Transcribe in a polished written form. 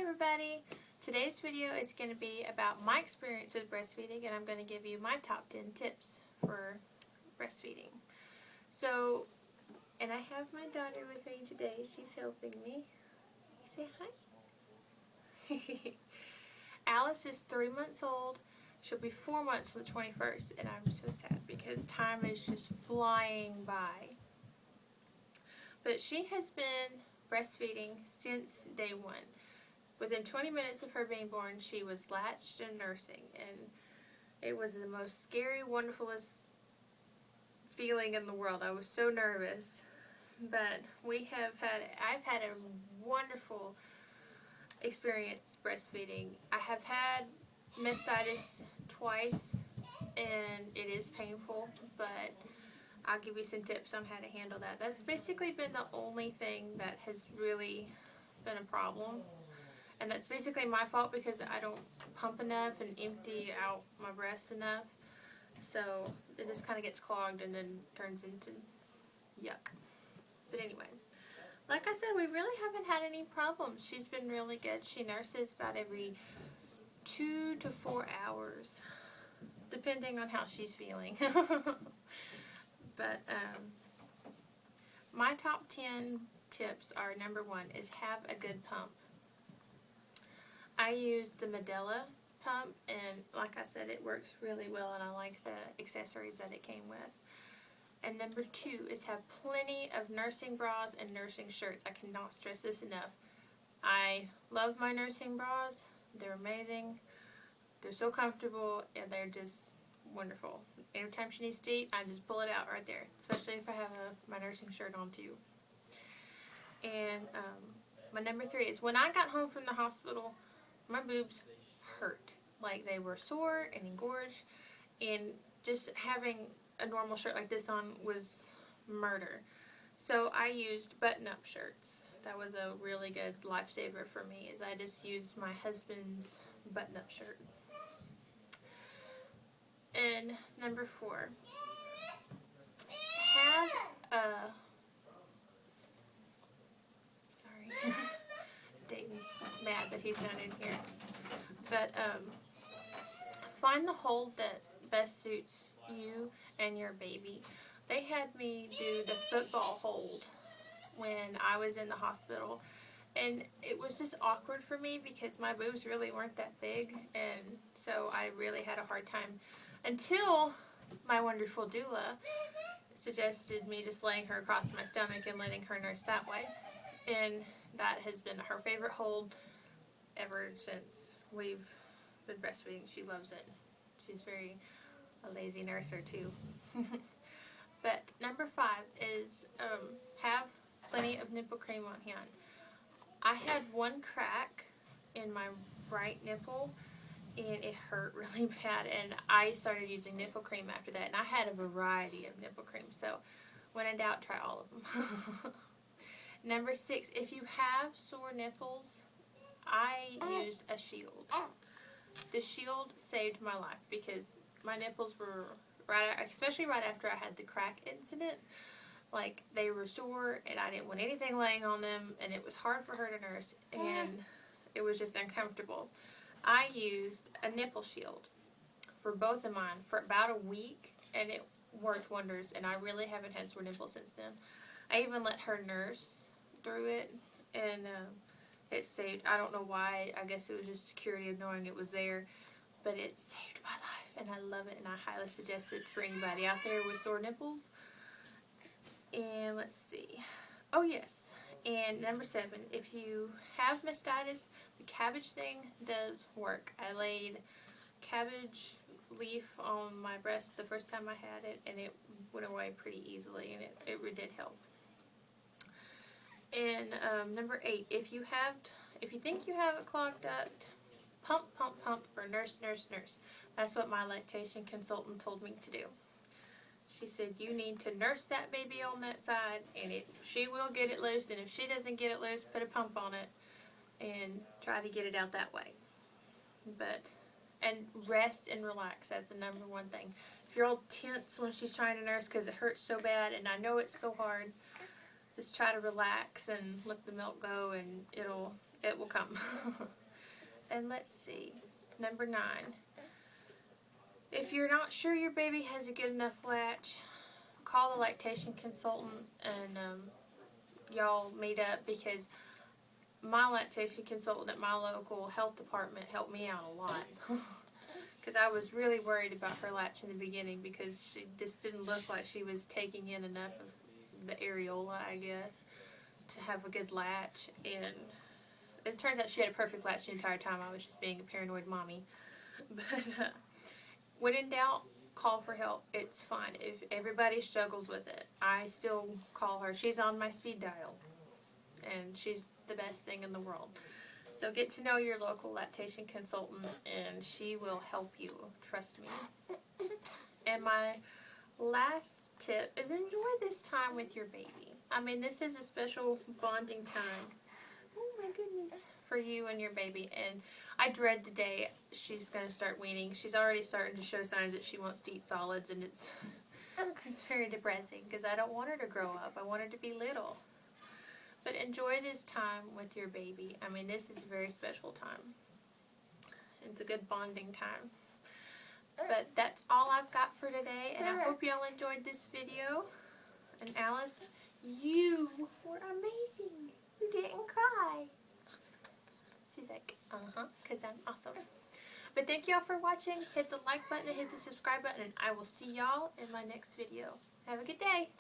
everybody! Today's video is going to be about my experience with breastfeeding, and I'm going to give you my top 10 tips for breastfeeding. So, and I have my daughter with me today. She's helping me. Say hi. Alice is 3 months old. She'll be 4 months on the 21st, and I'm so sad because time is just flying by. But she has been breastfeeding since day one. Within 20 minutes of her being born, she was latched and nursing, and it was the most scary, wonderfulest feeling in the world. I was so nervous, but I've had a wonderful experience breastfeeding. I have had mastitis twice, and it is painful, but I'll give you some tips on how to handle that. That's basically been the only thing that has really been a problem. And that's basically my fault because I don't pump enough and empty out my breasts enough. So it just kind of gets clogged and then turns into yuck. But anyway, like I said, we really haven't had any problems. She's been really good. She nurses about every 2 to 4 hours, depending on how she's feeling. But my top 10 tips are, number 1 is have a good pump. I use the Medela pump, and like I said, it works really well, and I like the accessories that it came with. And number 2 is have plenty of nursing bras and nursing shirts. I cannot stress this enough. I love my nursing bras. They're amazing. They're so comfortable, and they're just wonderful. Every time she needs to eat, I just pull it out right there, especially if I have my nursing shirt on too. And my number 3 is when I got home from the hospital, my boobs hurt. Like they were sore and engorged, and just having a normal shirt like this on was murder. So I used button-up shirts. That was a really good lifesaver for me, is I just used my husband's button-up shirt. And number 4, have a, sorry, Dayton's mad that he's not in here, but find the hold that best suits you and your baby. They had me do the football hold when I was in the hospital, and it was just awkward for me because my boobs really weren't that big, and so I really had a hard time until my wonderful doula suggested me just laying her across my stomach and letting her nurse that way. And that has been her favorite hold ever since we've been breastfeeding. She loves it. She's very a lazy nurser too. But number 5 is have plenty of nipple cream on hand. I had one crack in my right nipple, and it hurt really bad, and I started using nipple cream after that, and I had a variety of nipple cream, so when in doubt, try all of them. Number 6, if you have sore nipples, I used a shield. The shield saved my life because my nipples were, especially right after I had the crack incident, like they were sore, and I didn't want anything laying on them, and it was hard for her to nurse, and it was just uncomfortable. I used a nipple shield for both of mine for about a week, and it worked wonders, and I really haven't had sore nipples since then. I even let her nurse through it, and it saved, I don't know why, I guess it was just security of knowing it was there, but it saved my life, and I love it, and I highly suggest it for anybody out there with sore nipples. And let's see, oh yes, and number 7, if you have mastitis, the cabbage thing does work. I laid cabbage leaf on my breast the first time I had it, and it went away pretty easily, and it did help. And number 8, if you think you have a clogged duct, pump, pump, pump, or nurse, nurse, nurse. That's what my lactation consultant told me to do. She said, you need to nurse that baby on that side, and she will get it loose, and if she doesn't get it loose, put a pump on it and try to get it out that way. And rest and relax. That's the number 1 thing. If you're all tense when she's trying to nurse because it hurts so bad, and I know it's so hard, just try to relax and let the milk go, and it will come. And let's see, number 9. If you're not sure your baby has a good enough latch, call the lactation consultant and y'all meet up, because my lactation consultant at my local health department helped me out a lot. Because I was really worried about her latch in the beginning, because she just didn't look like she was taking in enough of the areola, I guess, to have a good latch. And it turns out she had a perfect latch the entire time. I was just being a paranoid mommy. But when in doubt, call for help. It's fine. If everybody struggles with it, I still call her. She's on my speed dial, and she's the best thing in the world. So get to know your local lactation consultant, and she will help you. Trust me. And my last tip is enjoy this time with your baby. I mean, this is a special bonding time. Oh my goodness. For you and your baby. And I dread the day she's going to start weaning. She's already starting to show signs that she wants to eat solids, and it's very depressing, because I don't want her to grow up. I want her to be little. But enjoy this time with your baby. I mean, this is a very special time. It's a good bonding time. But that's all I've got for today, and I hope y'all enjoyed this video. And Alice, you were amazing. You didn't cry. She's like, because I'm awesome. But thank y'all for watching. Hit the like button and hit the subscribe button, and I will see y'all in my next video. Have a good day.